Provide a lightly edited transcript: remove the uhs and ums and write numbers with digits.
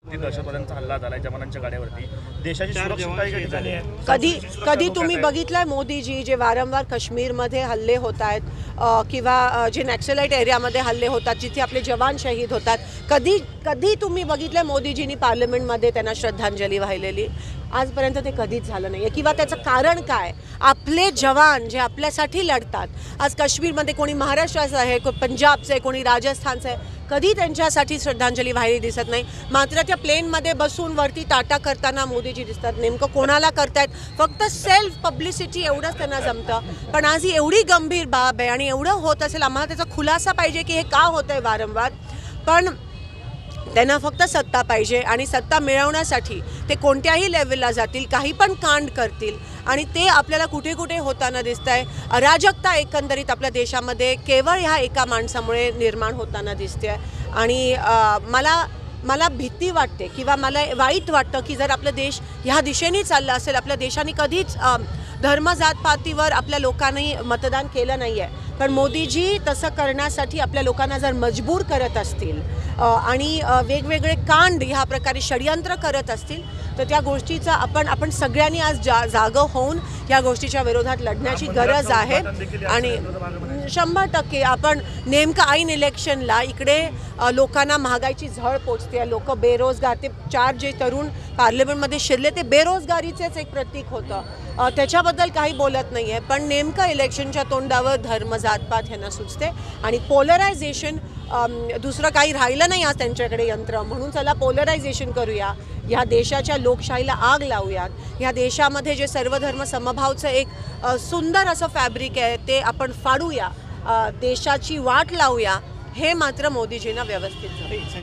दहशतवाद्यांचा हल्ला झालाय जवानांच्या गाड्यावरती, देशाची सुरक्षा कशी झाली आहे? कधी तुम्ही बघितलंय मोदीजी जे वारंवार काश्मीरमध्ये हल्ले होत आहेत किंवा जे नॅक्सलाइट एरियामध्ये हल्ले होतात जिथे आपले जवान शहीद होतात, कधी तुम्ही बघितलंय मोदीजींनी पार्लमेंटमध्ये त्यांना श्रद्धांजली वाहिलेली? आजपर्यंत ते कधीच झालं नाही आहे. किंवा त्याचं कारण काय? आपले जवान जे आपल्यासाठी लढतात, आज काश्मीरमध्ये कोणी महाराष्ट्राचं आहे, कोणी पंजाबचं आहे, कोणी राजस्थानचं आहे, कधी त्यांच्यासाठी श्रद्धांजली वाहिली दिसत नाही. मात्र त्या प्लेनमध्ये बसून वरती टाटा करताना मोदीजी दिसतात. नेमकं कोणाला करतायत? फक्त सेल्फ पब्लिसिटी एवढंच त्यांना जमतं. पण आज ही एवढी गंभीर बाब आहे आणि एवढं होत असेल, आम्हाला त्याचा खुलासा पाहिजे की हे का होतं आहे वारंवार. पण त्यांना फक्त सत्ता पाहिजे आणि सत्ता मिळवण्यासाठी ते कोणत्याही लेवलला जातील, काही पण कांड करतील आणि ते आपल्याला कुठे कुठे होताना दिसत आहे. अराजकता एकंदरीत आपल्या देशामध्ये केवळ ह्या एका माणसामुळे निर्माण होताना दिसते आहे. आणि मला भीती वाटते किंवा मला वाईट वाटतं की जर आपला देश ह्या दिशेने चालला असेल, आपल्या देशाने कधीच धर्म जातपातीवर आपल्या लोकांनी मतदान केलं नाही आहे, पण मोदीजी तसं करण्यासाठी आपल्या लोकांना जर मजबूर करत असतील आणि वेगवेगळे कांड ह्या प्रकारे षडयंत्र करत असतील तर त्या गोष्टीचा आपण सगळ्यांनी आज जागं होऊन या गोष्टीच्या विरोधात लढण्याची गरज आहे. आणि 100% आपण नेमकं ऐन इलेक्शनला इकडे लोकांना महागाईची झळ पोचते, लोक बेरोजगार, ते 4 जे तरुण पार्लमेंटमध्ये शिरले ते बेरोजगारीचेच एक प्रतीक होतं. त्याच्याबद्दल काही बोलत नाही आहे, पण नेमकं इलेक्शनच्या तोंडावर धर्म जातपात ह्यांना सुचते आणि पोलरायझेशन, दुसरं काही राहिलं नाही आज त्यांच्याकडे यंत्र. म्हणून चला पोलरायझेशन करूया, ह्या देशाच्या लोकशाहीला आग लावूयात, ह्या देशामध्ये जे सर्वधर्म समभावचं एक सुंदर असं फॅब्रिक आहे ते आपण फाडूया, देशाची वाट लावूया. हे मात्र मोदीजींना व्यवस्थित झालं.